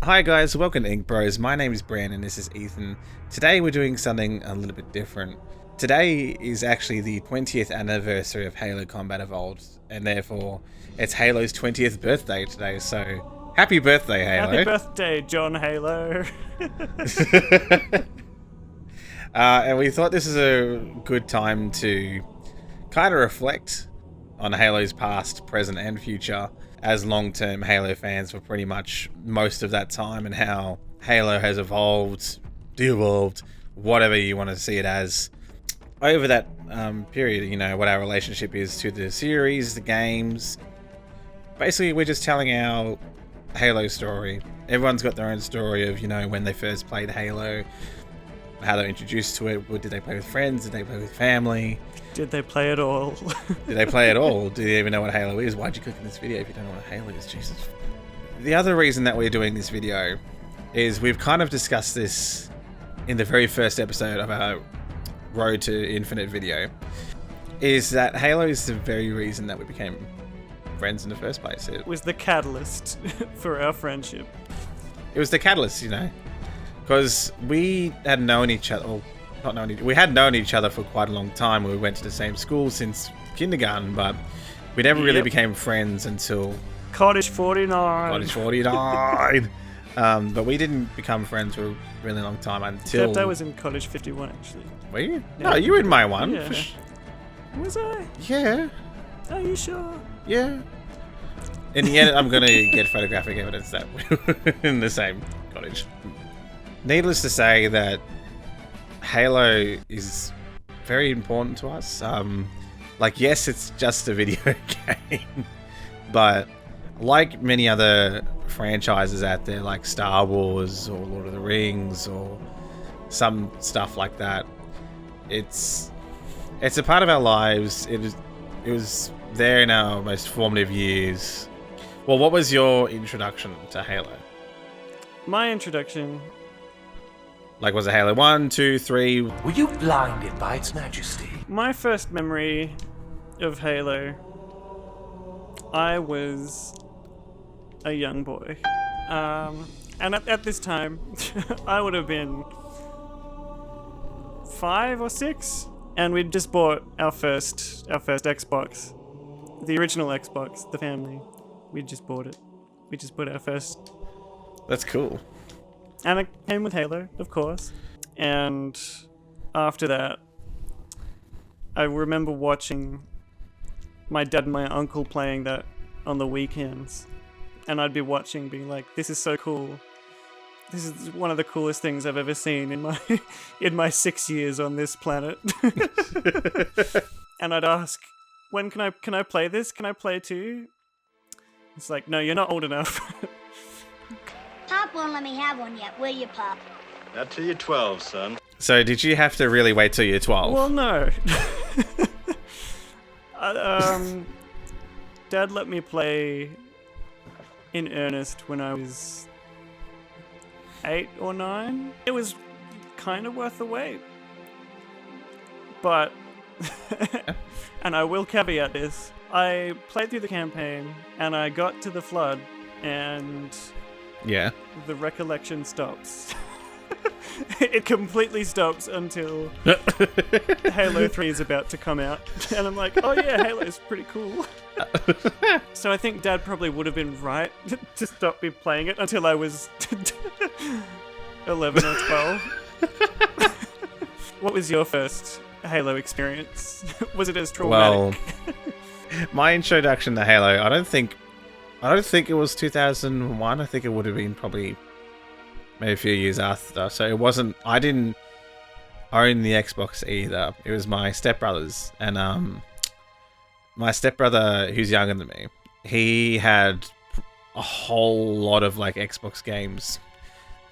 Hi guys, welcome to Ink Bros. My name is Brandon and this is Ethan. Today we're doing something a little bit different. Today is actually the 20th anniversary of Halo Combat Evolved, and therefore it's Halo's 20th birthday today, so happy birthday, Halo. Happy birthday, John Halo. And we thought this is a good time to kind of reflect on Halo's past, present, and future as long-term Halo fans for pretty much most of that time, and how Halo has evolved, de-evolved, whatever you want to see it as, over that period. You know, what our relationship is to the series, the games. Basically, we're just telling our Halo story. Everyone's got their own story of, you know, when they first played Halo, how they're introduced to it. Did they play with friends? Did they play with family? Did they play it all? Did they play it all? Do they even know what Halo is? Why'd you click on this video if you don't know what Halo is? Jesus. The other reason that we're doing this video is we've kind of discussed this in the very first episode of our Road to Infinite video, is that Halo is the very reason that we became friends in the first place. It was the catalyst for our friendship. It was the catalyst, you know, because we had known each other, or not known, we had known each other for quite a long time. We went to the same school since kindergarten, but we never really became friends until Cottage 49. Cottage 49. But we didn't become friends for a really long time until... Except I was in Cottage 51, actually. Were you? Yeah. No, you were in my one. Yeah. Was I? Yeah. Are you sure? Yeah. In the end, I'm going to get photographic evidence that we're in the same cottage. Needless to say that Halo is very important to us. Like, yes, it's just a video game, but like many other franchises out there, like Star Wars or Lord of the Rings or some stuff like that, it's a part of our lives. It was there in our most formative years. Well, what was your introduction to Halo? My introduction... Like, was it Halo 1, 2, 3? Were you blinded by its majesty? My first memory of Halo, I was a young boy. And at this time, I would have been 5 or 6, and we'd just bought our first Xbox. The original Xbox, the family. We just bought it. We just bought our first. That's cool. And it came with Halo, of course. And after that, I remember watching my dad and my uncle playing that on the weekends. And I'd be watching, being like, this is so cool. This is one of the coolest things I've ever seen in my 6 years on this planet. And I'd ask, when can I play this? Can I play too? It's like, no, you're not old enough. Pop won't let me have one yet, will you, Pop? Not till you're 12, son. So did you have to really wait till you're 12? Well, no. Dad let me play in earnest when I was 8 or 9. It was kind of worth the wait. But, and I will caveat this, I played through the campaign and I got to the flood and... Yeah. The recollection stops. It completely stops until Halo 3 is about to come out. And I'm like, oh yeah, Halo's pretty cool. So I think Dad probably would have been right to stop me playing it until I was 11 or 12. What was your first Halo experience? Was it as traumatic? Well, my introduction to Halo, I don't think it was 2001. I think it would have been probably maybe a few years after. So it wasn't... I didn't own the Xbox either. It was my stepbrother's. And my stepbrother, who's younger than me, he had a whole lot of like Xbox games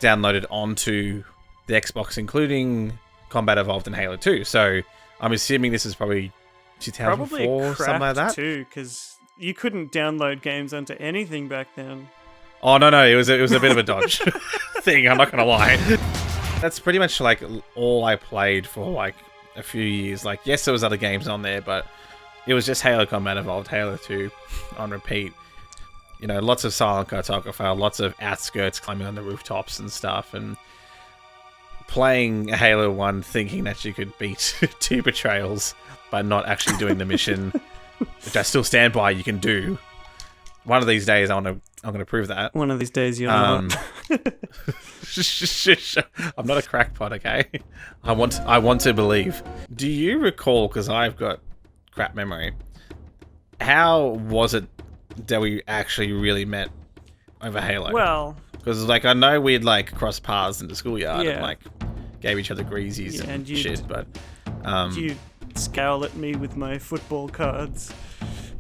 downloaded onto the Xbox, including Combat Evolved and Halo 2. So I'm assuming this is probably 2004, probably something like that. Too, because you couldn't download games onto anything back then. Oh no, it was a bit of a dodge thing. I'm not gonna lie. That's pretty much like all I played for like a few years. Like, yes, there was other games on there, but it was just Halo Combat Evolved, Halo 2 on repeat. lots of silent cartographer, lots of outskirts climbing on the rooftops and stuff, and playing Halo 1 thinking that you could beat 2 betrayals, but not actually doing the mission, which I still stand by you can do. One of these days I'm gonna prove that. One of these days you're not. I'm not a crackpot, okay? I want to believe. Do you recall, because I've got crap memory, how was it that we actually really met over Halo? Well, because like I know we'd like crossed paths in the schoolyard and Yeah. like gave each other greasies Yeah, and and you'd- shit, but you scowl at me with my football cards,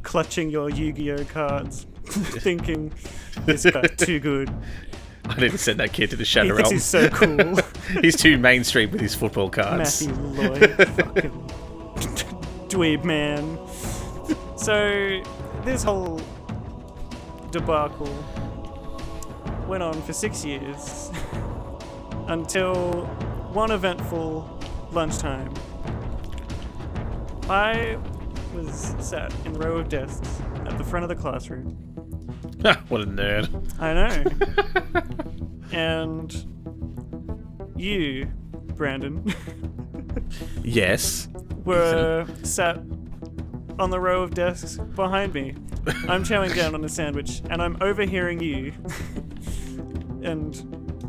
clutching your Yu-Gi-Oh cards, thinking this guy's too good. I didn't send that kid to the He Shadow thinks Realm. he's so cool. He's too mainstream with his football cards. Matthew Lloyd, fucking dweeb man. So this whole debacle went on for 6 years until one eventful lunchtime. I was sat in a row of desks at the front of the classroom. What a nerd. I know. And you, Brandon, Yes. were sat on the row of desks behind me. I'm chowing down on a sandwich, and I'm overhearing you and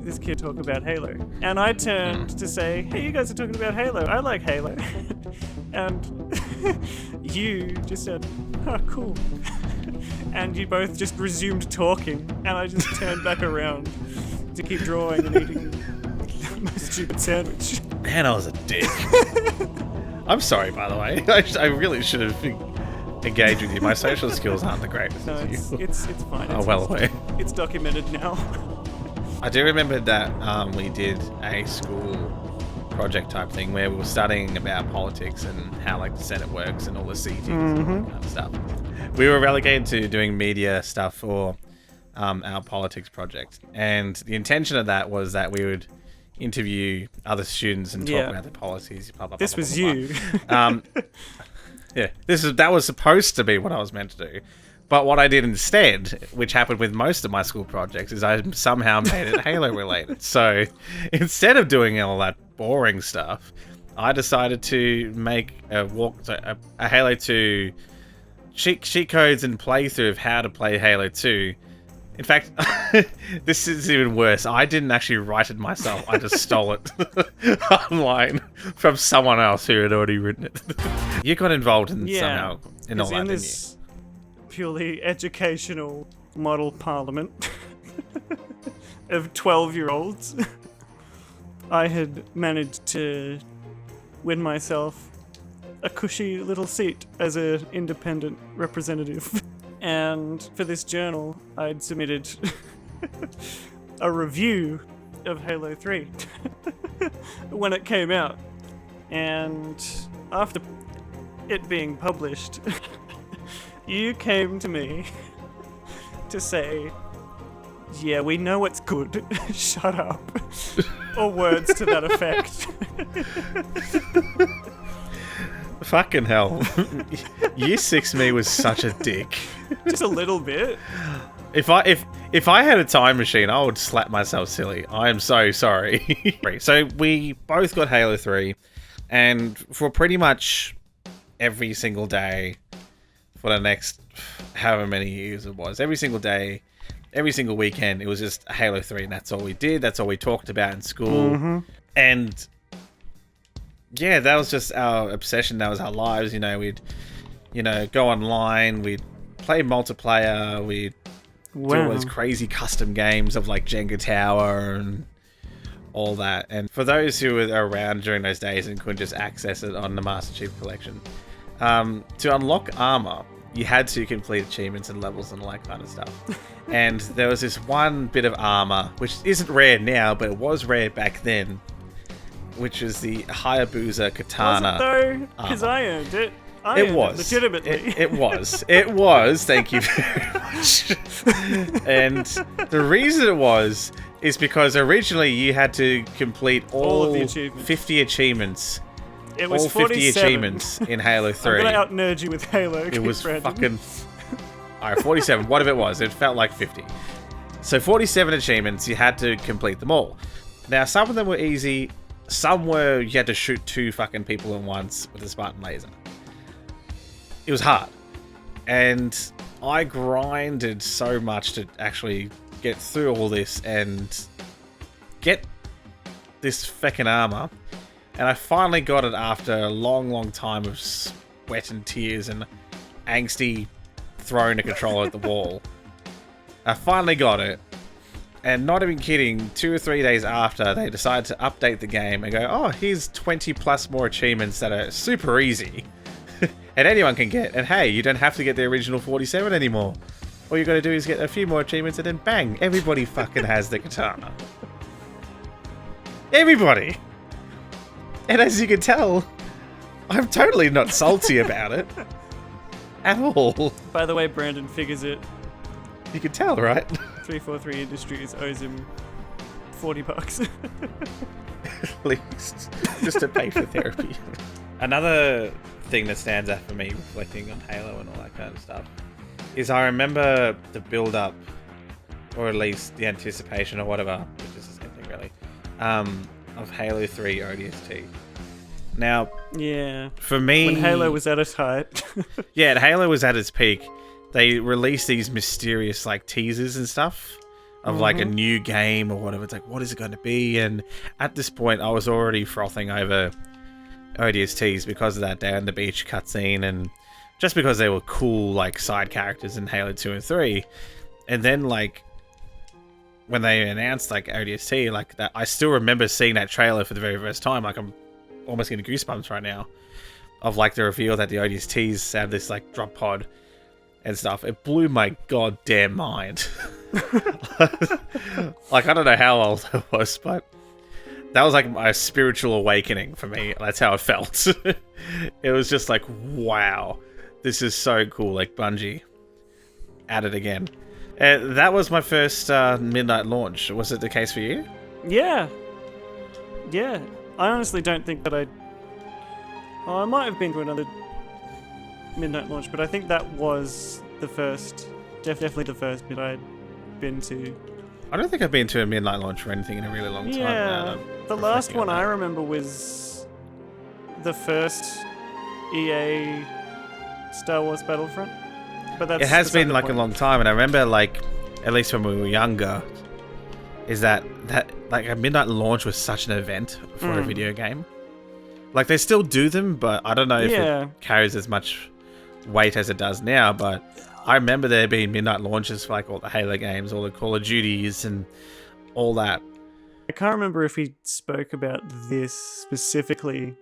this kid talk about Halo. And I turned to say, hey, you guys are talking about Halo. I like Halo. And you just said, oh, cool. And you both just resumed talking, and I just turned back around to keep drawing and eating my stupid sandwich. Man, I was a dick. I'm sorry, by the way. I really should have engaged with you. My social skills aren't the greatest. No, as you. it's fine. Oh, It's, well aware. it's documented now. I do remember that we did a school project type thing where we were studying about politics and how like the Senate works and all the seatings and all that kind of stuff. We were relegated to doing media stuff for our politics project, and the intention of that was that we would interview other students and talk Yeah. about their policies. Blah, blah, This blah, was blah, blah, you. blah. Yeah, that was supposed to be what I was meant to do. But what I did instead, which happened with most of my school projects, is I somehow made it Halo related. So instead of doing all that boring stuff, I decided to make a Halo 2 cheat codes and playthrough of how to play Halo 2. In fact, this is even worse. I didn't actually write it myself. I just stole it online from someone else who had already written it. You got involved in Yeah. somehow in all 'Cause that, in didn't this purely educational model parliament of 12-year-olds, I had managed to win myself a cushy little seat as an independent representative. And for this journal, I'd submitted a review of Halo 3 when it came out. And after it being published, you came to me to say, yeah, we know it's good, shut up, or words to that effect. Fucking hell. Year 6 me was such a dick. Just a little bit. If I had a time machine, I would slap myself silly. I am so sorry. So we both got Halo 3, and for pretty much every single day for the next however many years it was, every single day, every single weekend, it was just Halo 3, and that's all we did. That's all we talked about in school. And yeah, that was just our obsession. That was our lives. You know, we'd, go online. We'd play multiplayer. We'd do all those crazy custom games of like Jenga Tower and all that. And for those who were around during those days and couldn't just access it on the Master Chief Collection, to unlock armor, you had to complete achievements and levels and all that kind of stuff. And there was this one bit of armor, which isn't rare now, but it was rare back then, which was the Hayabusa Katana. Was it though? Because I earned it. I It earned was. legitimately. It was. It was. Thank you very much. And the reason it was is because originally you had to complete all of the achievements. 50 achievements. It was All 50 47. achievements in Halo 3. I'm gonna out nerd you with Halo. It was Brandon. fucking... All right, 47. What if it was? It felt like 50. So 47 achievements, you had to complete them all. Now, some of them were easy. Some were you had to shoot 2 fucking people at once with a Spartan laser. It was hard. And I grinded so much to actually get through all this and get this feckin' armor. And I finally got it after a long, long time of sweat and tears and angsty throwing a controller at the wall. I finally got it. And not even kidding, 2 or 3 days after, they decided to update the game and go, oh, here's 20 plus more achievements that are super easy. And anyone can get. And hey, you don't have to get the original 47 anymore. All you gotta do is get a few more achievements and then bang, everybody fucking has the katana. Everybody! And as you can tell, I'm totally not salty about it. At all. By the way, Brandon figures it. You can tell, right? 343 Industries owes him $40. At least. Just to pay for therapy. Another thing that stands out for me, reflecting on Halo and all that kind of stuff, is I remember the build-up, or at least the anticipation or whatever, which is the same thing really, of Halo 3 ODST. Now, Yeah. for me... When Halo was at its height. Yeah, Halo was at its peak. They released these mysterious like teasers and stuff of like a new game or whatever. It's like, what is it going to be? And at this point, I was already frothing over ODSTs because of that Day on the Beach cutscene and just because they were cool like side characters in Halo 2 and 3. And then like when they announced like ODST, like that, I still remember seeing that trailer for the very first time. Like I'm almost getting goosebumps right now of like the reveal that the ODSTs have this like drop pod and stuff. It blew my goddamn mind. Like, I don't know how old I was, but that was like my spiritual awakening for me. That's how it felt. It was just like, wow, this is so cool. Like Bungie at it again. That was my first midnight launch. Was it the case for you? Yeah. Yeah. I honestly don't think that I might have been to another midnight launch, but I think that was the first, definitely the first bit I'd been to. I don't think I've been to a midnight launch or anything in a really long time. Yeah, the last one I remember was the first EA Star Wars Battlefront. But that's it has beside been the like point. a long time, and I remember like, at least when we were younger, is that like a midnight launch was such an event for a video game. Like they still do them, but I don't know if it carries as much weight as it does now. But I remember there being midnight launches for like all the Halo games, all the Call of Duties, and all that. I can't remember if we spoke about this specifically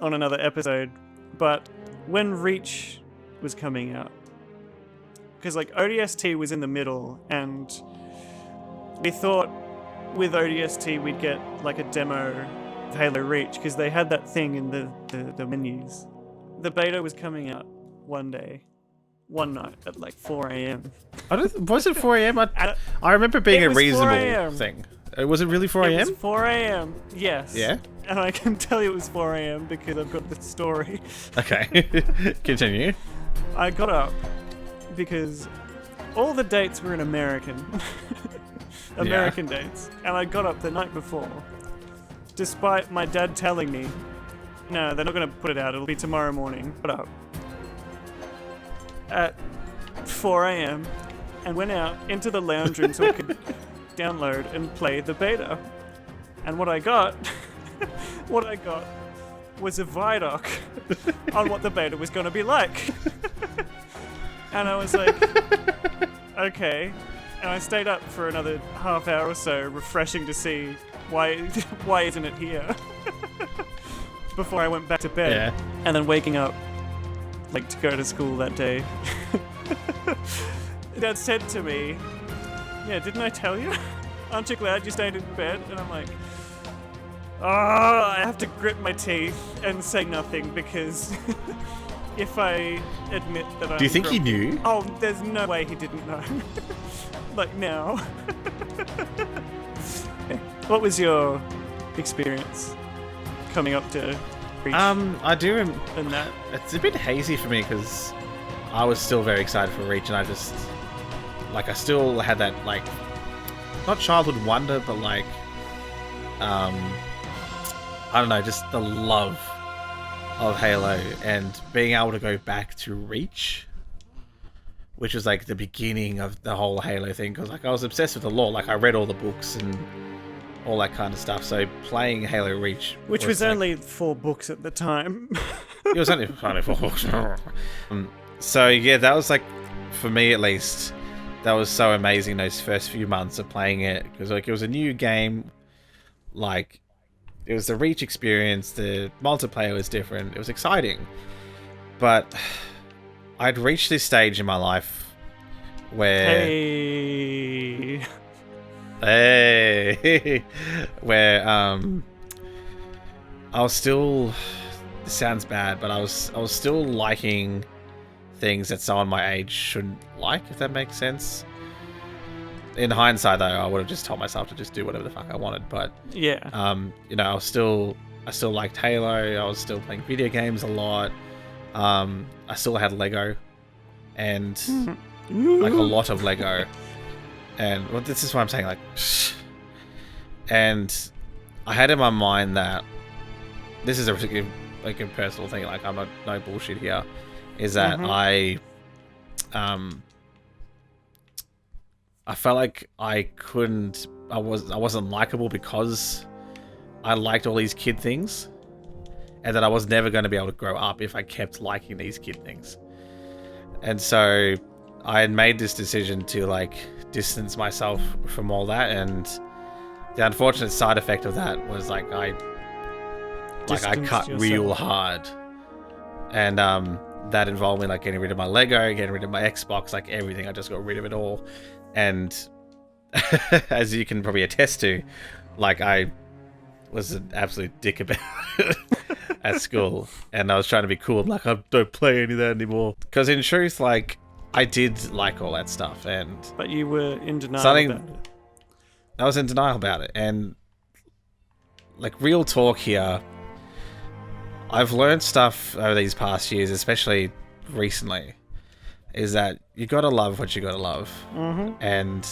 on another episode, but when Reach was coming out, because like ODST was in the middle, and we thought with ODST we'd get like a demo of Halo Reach because they had that thing in the menus. The beta was coming out one night at like 4 a.m. Was it 4 a.m.? I remember being It a was 4 reasonable a.m. thing. Was it really 4 It a.m.? was 4 a.m. Yes. Yeah? And I can tell you it was 4 a.m. because I've got the story. Okay. Continue. I got up because all the dates were in American dates, and I got up the night before, despite my dad telling me, no, they're not going to put it out, it'll be tomorrow morning. Got up at 4 a.m. and went out into the lounge room so I could download and play the beta. And what I got was a Vidoc on what the beta was going to be like. And I was like, okay. And I stayed up for another half hour or so, refreshing to see why isn't it here? Before I went back to bed. Yeah. And then waking up, like, to go to school that day. Dad said to me, yeah, didn't I tell you? Aren't you glad you stayed in bed? And I'm like, oh, I have to grit my teeth and say nothing because if I admit that I'm Do you think he grumpy- knew? Oh, there's no way he didn't know. Like now. What was your experience coming up to Reach I do. and that? It's a bit hazy for me because I was still very excited for Reach, and I still had that, like, not childhood wonder, but like, I don't know, just the love of Halo, and being able to go back to Reach, which was like the beginning of the whole Halo thing, because like I was obsessed with the lore. Like I read all the books and all that kind of stuff. So playing Halo Reach, which was like, only 4 books at the time. it was only 4 books. So yeah, that was like, for me at least, that was so amazing those first few months of playing it, because like it was a new game, like it was the Reach experience, the multiplayer was different, it was exciting, but I'd reached this stage in my life where where I was still, this sounds bad, but I was still liking things that someone my age shouldn't like, if that makes sense. In hindsight, though, I would have just told myself to just do whatever the fuck I wanted. But yeah, you know, I still liked Halo. I was still playing video games a lot. I still had Lego, and like a lot of Lego. And well, this is what I'm saying, like, and I had in my mind that this is a personal thing. Like, I'm not no bullshit here. Is that I felt like I wasn't likable because I liked all these kid things, and that I was never going to be able to grow up if I kept liking these kid things. And so I had made this decision to like distance myself from all that, and the unfortunate side effect of that was like I cut real hard, and that involved me like getting rid of my Lego, getting rid of my Xbox, like everything. I just got rid of it all. And as you can probably attest to, like I was an absolute dick about it at school, and I was trying to be cool, like I don't play any of that anymore. Because in truth, like I did like all that stuff, but you were in denial about it. I was in denial about it, and like real talk here, I've learned stuff over these past years, especially recently, is that you gotta love what you gotta love, and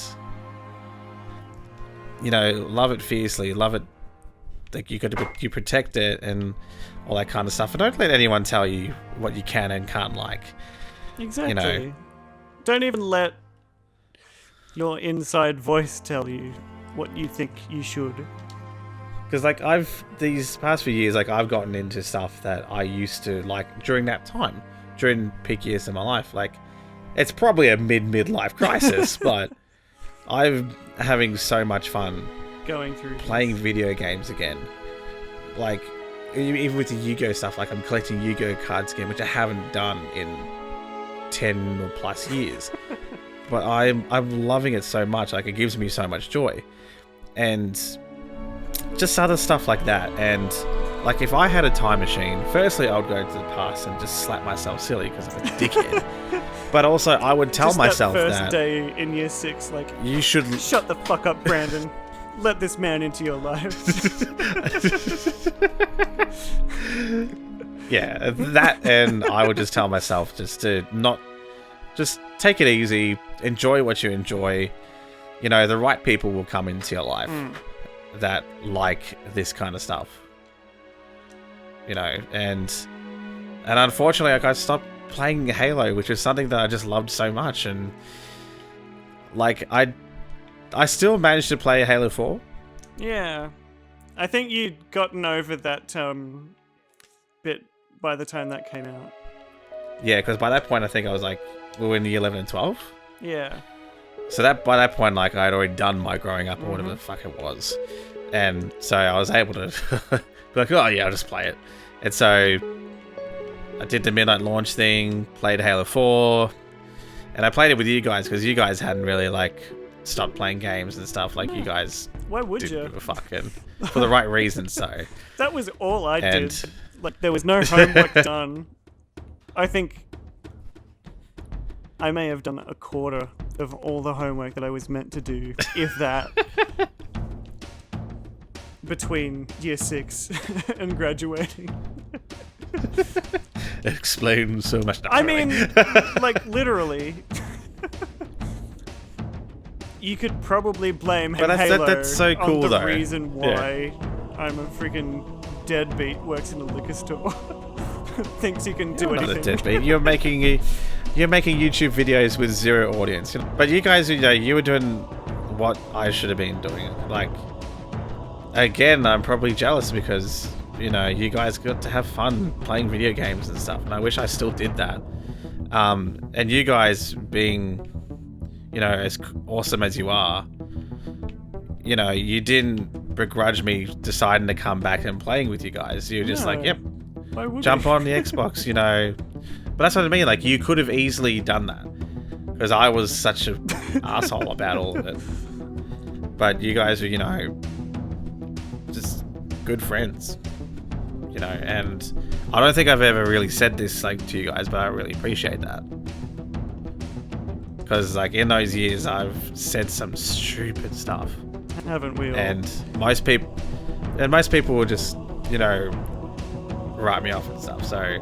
you know, love it fiercely, love it. Like you protect it and all that kind of stuff, and don't let anyone tell you what you can and can't like. Exactly. You know, don't even let your inside voice tell you what you think you should. because like these past few years, like I've gotten into stuff that I used to like during that time, during peak years in my life. Like it's probably a midlife crisis, but I'm having so much fun going through playing video games again. Like even with the Yu-Gi-Oh stuff, like I'm collecting Yu-Gi-Oh cards again, which I haven't done in 10 or plus years. But I'm loving it so much. Like it gives me so much joy, and just other stuff like that. And like if I had a time machine, firstly I would go to the past and just slap myself silly because I'm a dickhead. But also I would tell just myself that first that day in year 6, like you should shut the fuck up, Brandon. Let this man into your life. Yeah, that, and I would just tell myself just to not, just take it easy, enjoy what you enjoy. You know, the right people will come into your life that like this kind of stuff. You know, and unfortunately, like I stopped playing Halo, which is something that I just loved so much, and like I still managed to play Halo 4. Yeah, I think you'd gotten over that bit by the time that came out. Yeah, because by that point, I think I was like, we were in year 11 and 12. Yeah. So that by that point, like I had already done my growing up or whatever the fuck it was, and so I was able to be like, oh yeah, I'll just play it. And so I did the midnight launch thing, played Halo 4, and I played it with you guys because you guys hadn't really like stopped playing games and stuff. Like you guys, why would didn't you? give a fuck, and for the right reasons. So that was all I And- did. Like there was no homework done. I think I may have done a quarter of all the homework that I was meant to do, if that, between year 6 and graduating. It explains so much. No, I not really. mean, like, literally. You could probably blame But that's- Halo that's so cool, on the though. reason Yeah. why I'm a freaking deadbeat, works in a liquor store, thinks he can do Not a anything. deadbeat. You're making YouTube videos with zero audience. But you guys, you were doing what I should have been doing. Like, again, I'm probably jealous because you guys got to have fun playing video games and stuff, and I wish I still did that. And you guys being, as awesome as you are, you didn't begrudge me deciding to come back and playing with you guys. You're just like, No. yep, Why would jump we? on the Xbox, But that's what I mean. Like, you could have easily done that because I was such an asshole about all of it. But you guys are, just good friends, And I don't think I've ever really said this to you guys, but I really appreciate that because in those years I've said some stupid stuff, Haven't we all? and most people will just write me off and stuff. So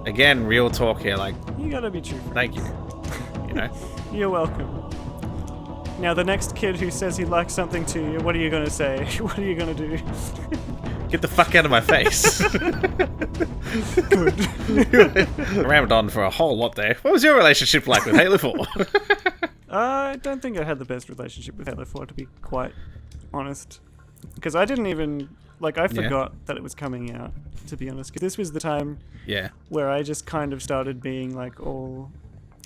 again, real talk here. You gotta be truthful. Thank you. You're welcome. Now, the next kid who says he likes something to you, what are you gonna say? What are you gonna do? Get the fuck out of my face. I rammed on for a whole lot there. What was your relationship like with Halo 4? I don't think I had the best relationship with Halo 4, to be quite honest. Because I didn't even... I forgot that it was coming out, to be honest. 'Cause this was the time Yeah. where I just kind of started being all...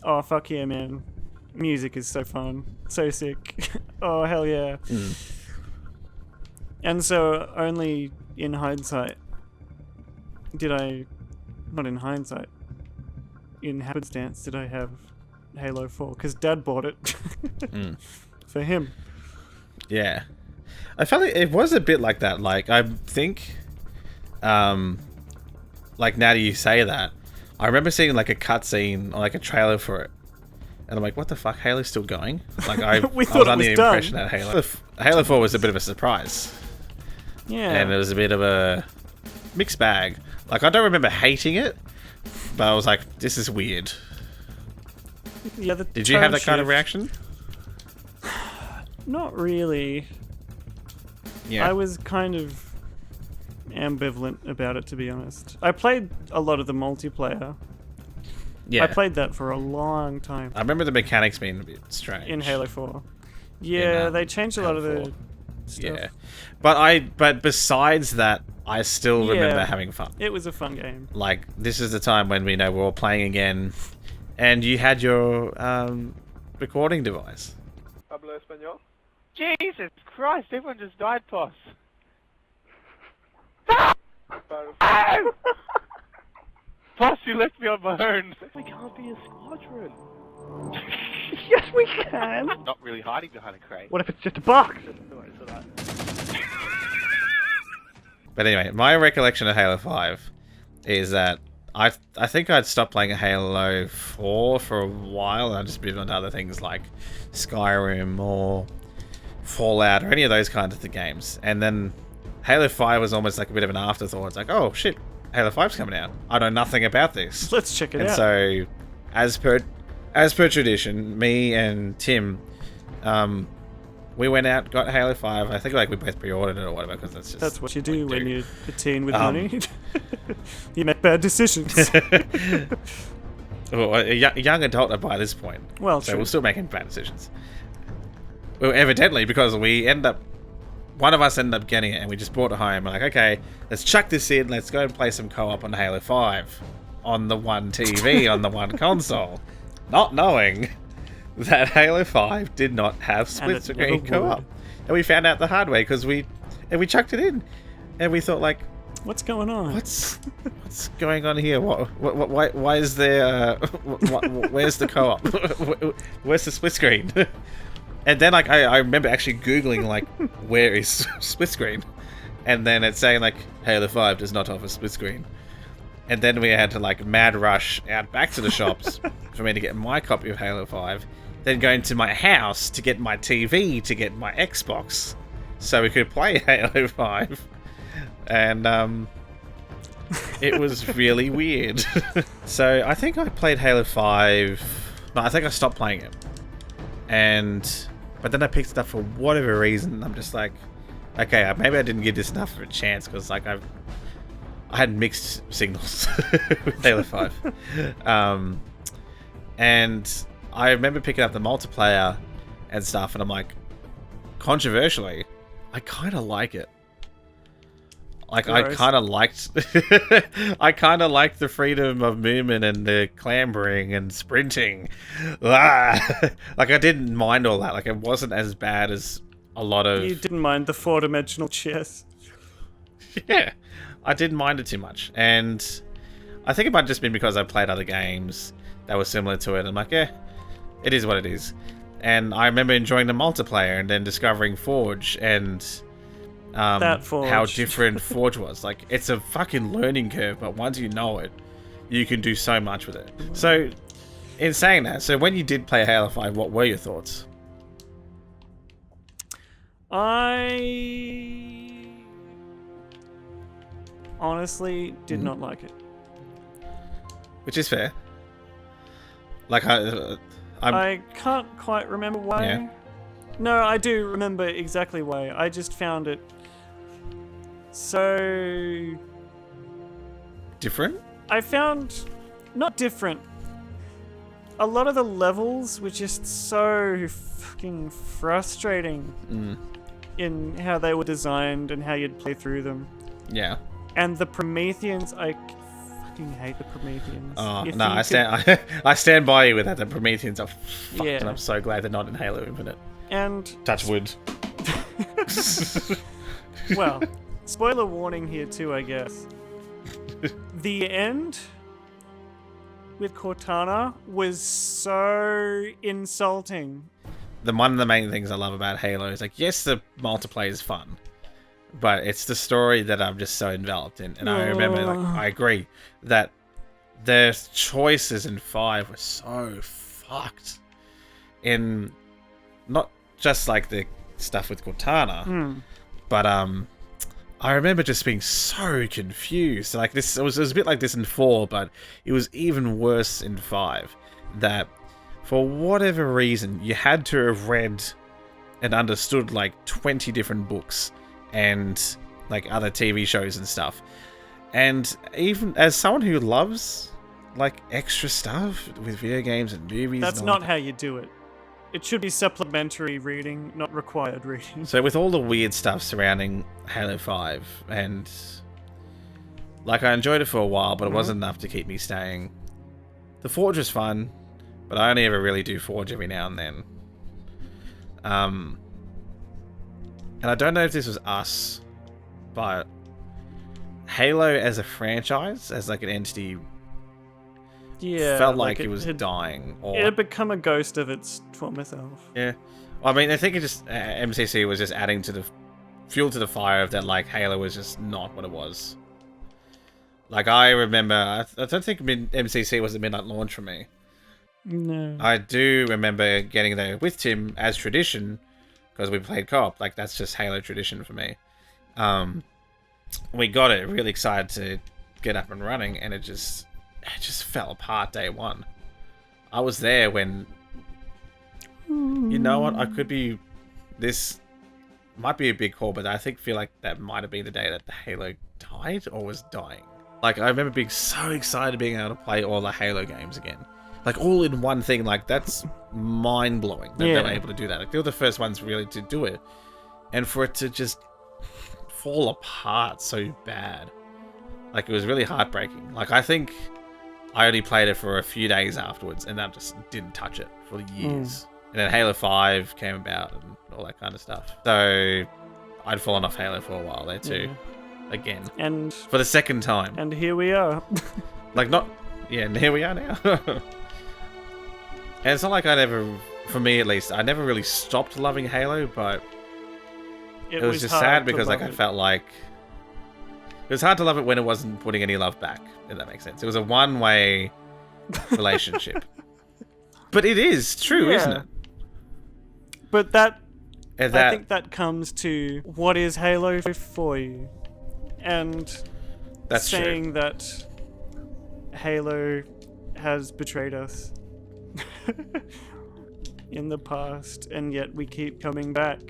Oh, fuck yeah, man. Music is so fun. So sick. Oh, hell yeah. And so only in hindsight did I... Not in hindsight. In happenstance did I have Halo 4. Because Dad bought it. For him. Yeah. I felt it was a bit like that. I think... now that you say that, I remember seeing a cutscene or a trailer for it. And I'm like, what the fuck? Halo's still going? I We was thought it under was the impression that Halo 4 was a bit of a surprise. Yeah. And it was a bit of a mixed bag. I don't remember hating it, but I was like, this is weird. Yeah, the Did you have tone that kind of shift- reaction? Not really. Yeah. I was kind of ambivalent about it, to be honest. I played a lot of the multiplayer. Yeah. I played that for a long time I remember the mechanics being a bit strange. in Halo 4. Yeah, they changed a lot of Halo the 4. stuff. Yeah. But besides that, I still remember Yeah. having fun. It was a fun game. This is the time when we're all playing again, and you had your recording device. Hablo español? Jesus Christ, everyone just died, Poss. Poss, you left me on my own. We can't be a squadron. Yes, we can! Not really hiding behind a crate. What if it's just a box? But anyway, my recollection of Halo 5 is that I think I'd stopped playing Halo 4 for a while, and I just moved on to other things like Skyrim or Fallout or any of those kinds of games. And then Halo 5 was almost like a bit of an afterthought. It's like, oh shit, Halo 5's coming out. I know nothing about this. Let's check it And out. so, as per tradition, me and Tim, we went out, got Halo 5. I think we both pre-ordered it or whatever, because That's what you do when you're a teen with Um, money. You make bad decisions. Well, a young adult by this point. Well, so true. we're still making bad decisions. Well, evidently, because one of us ended up getting it, and we just brought it home. We're like, okay, let's chuck this in. Let's go and play some co-op on Halo 5 on the one TV on the one console, not knowing that Halo 5 did not have split it screen never co-op, would. and we found out the hard way because we chucked it in, and we thought What's going on? what's going on here? Why is there? Where's the co-op? Where's the split screen? And then I remember actually googling where is split screen, and then it's saying Halo 5 does not offer split screen, and then we had to mad rush out back to the shops for me to get my copy of Halo 5, then go into my house to get my TV to get my Xbox, so we could play Halo 5. And It was really weird. So I think I played Halo 5. No, I think I stopped playing it. But then I picked it up for whatever reason. I'm just like, okay, maybe I didn't give this enough of a chance because like I had mixed signals with Halo 5. And I remember picking up the multiplayer and stuff, and I'm like, controversially, I kind of like it. Like, I kind of liked the freedom of movement and the clambering and sprinting. Like, I didn't mind all that. Like, it wasn't as bad as a lot of... You didn't mind the 4-dimensional chess. Yeah, I didn't mind it too much. And I think it might have just been because I played other games that were similar to it. I'm like, yeah, it is what it is. And I remember enjoying the multiplayer and then discovering Forge and... how different Forge was. Like, it's a fucking learning curve, but once you know it, you can do so much with it. So, in saying that, so when you did play Halo 5, what were your thoughts? I honestly did not like it. Which is fair. Like, I can't quite remember why. Yeah. No, I do remember exactly why. I just found it so... different? I found... not different. A lot of the levels were just so fucking frustrating in how they were designed and how you'd play through them. Yeah. And the Prometheans, I fucking hate the Prometheans. Oh, no, I stand by you with that. The Prometheans are fucked, Yeah. and I'm so glad they're not in Halo Infinite. And... Touch wood. well, spoiler warning here too, I guess. The end with Cortana was so insulting. One of the main things I love about Halo is, like, yes, the multiplayer is fun, but it's the story that I'm just so enveloped in. And I remember, like, I agree that the choices in 5 were so fucked. In not just like the stuff with Cortana, but I remember just being so confused. Like, this, it was a bit like this in 4, but it was even worse in 5. That for whatever reason, you had to have read and understood like 20 different books and like other TV shows and stuff. And even as someone who loves like extra stuff with video games and movies, That's and all not how you do it. It should be supplementary reading, not required reading. So with all the weird stuff surrounding Halo 5, and like I enjoyed it for a while, but it wasn't enough to keep me staying. The Forge was fun, but I only ever really do Forge every now and then. And I don't know if this was us, but Halo as a franchise, as like an entity, Yeah, felt like it was dying. It had become a ghost of its former self. Yeah. Well, I mean, I think it just MCC was just adding to the fuel to the fire of that. Like, Halo was just not what it was. Like, I remember, I don't think MCC was a midnight launch for me. No. I do remember getting there with Tim as tradition because we played co-op. Like, that's just Halo tradition for me. We got it, really excited to get up and running, and it just fell apart day one. I was there when, you know what, I could be, this might be a big call, but I feel like that might have been the day that the Halo died or was dying. Like, I remember being so excited being able to play all the Halo games again. Like, all in one thing, like, that's mind-blowing that they were able to do that. Like, they were the first ones really to do it. And for it to just fall apart so bad. Like, it was really heartbreaking. Like, I think I only played it for a few days afterwards, and that just didn't touch it for years. And then Halo 5 came about, and all that kind of stuff. So, I'd fallen off Halo for a while there, too. Again. And for the second time. And here we are. Like, not... Yeah, and here we are now. And it's not like I never... For me, at least, I never really stopped loving Halo, but... It was just sad because, like, I felt like... It was hard to love it when it wasn't putting any love back, if that makes sense. It was a one-way relationship. But it is true, isn't it? But I think that comes to what is Halo for you. And That's true. saying that Halo has betrayed us in the past, and yet we keep coming back.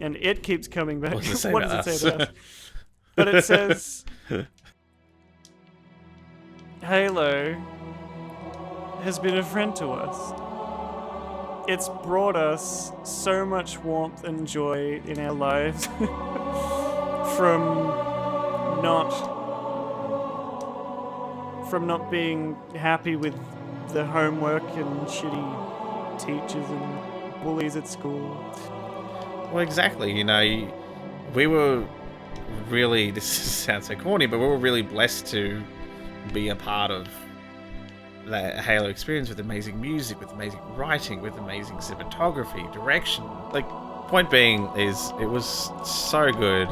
And it keeps coming back. What does it say What about does it say us? about us? But it says Halo has been a friend to us. It's brought us so much warmth and joy in our lives from not being happy with the homework and shitty teachers and bullies at school. Well, exactly. You know, we were really, this sounds so corny, but we were really blessed to be a part of that Halo experience with amazing music, with amazing writing, with amazing cinematography, direction. Like, point being is it was so good,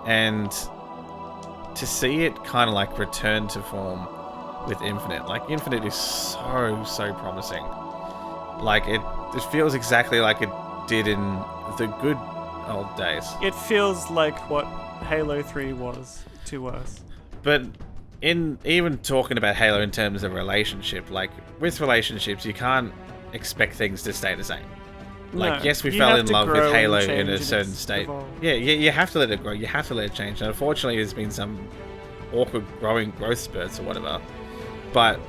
and to see it kind of like return to form with Infinite. Like, Infinite is so promising. Like, it feels exactly like it did in the good old days. It feels like what Halo 3 was to us. But in even talking about Halo in terms of relationship, like with relationships, you can't expect things to stay the same. Like, No, yes, we you fell have in to love grow with and Halo change in a and certain it's state. evolve. Yeah, you have to let it grow. You have to let it change. And unfortunately, there's been some awkward growth spurts or whatever. But,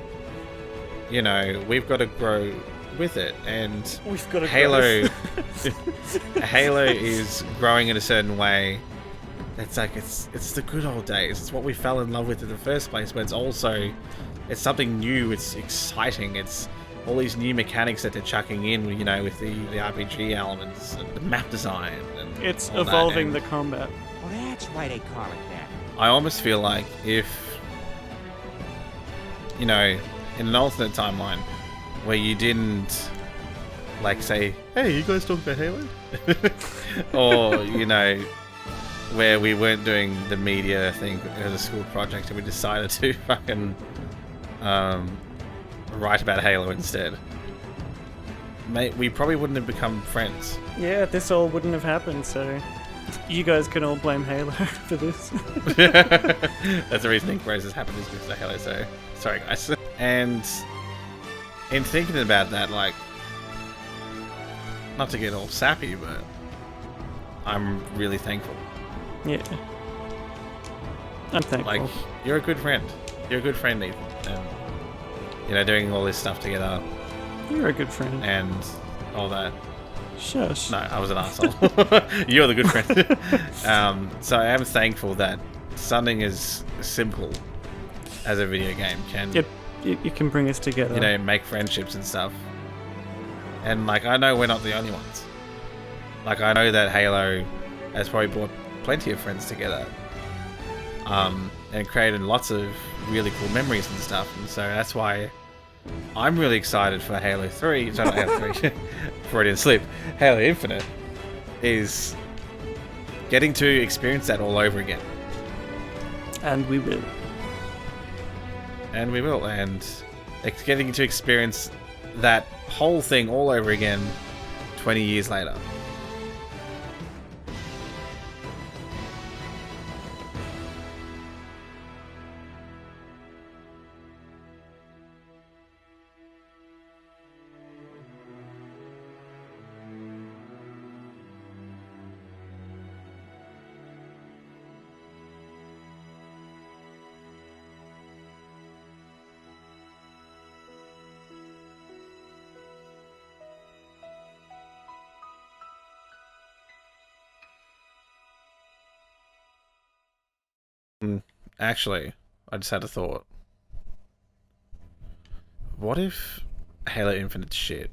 you know, we've got to grow with it. And We've got to Halo, Halo is growing in a certain way. It's like it's the good old days. It's what we fell in love with in the first place. But it's something new. It's exciting. It's all these new mechanics that they're chucking in. You know, with the RPG elements and the map design. And It's all that. evolving And the combat. Well, that's why they call it that. I almost feel like if, you know, in an alternate timeline where you didn't, like, say, hey, you guys talk about Halo? Or, you know, where we weren't doing the media thing as a school project and we decided to fucking write about Halo instead, mate, we probably wouldn't have become friends. Yeah, this all wouldn't have happened, so you guys can all blame Halo for this. That's the reason Ink Roses happened is because of Halo, so sorry guys. And in thinking about that, like, not to get all sappy, but I'm really thankful. Yeah. I'm thankful. Like, you're a good friend. You're a good friend, Ethan. And, you know, doing all this stuff together You're a good friend. and all that. Shush. No, I was an asshole. You're the good friend. So I am thankful that something as simple as a video game can, You can bring us together. you know, make friendships and stuff. And, like, I know we're not the only ones. Like, I know that Halo has probably brought plenty of friends together. And created lots of really cool memories and stuff. And so that's why I'm really excited for Halo 3. Sorry, not Halo 3. Freudian slip. Halo Infinite is getting to experience that all over again. And we will. And we will. And it's getting to experience that whole thing all over again 20 years later. Actually, I just had a thought. What if Halo Infinite's shit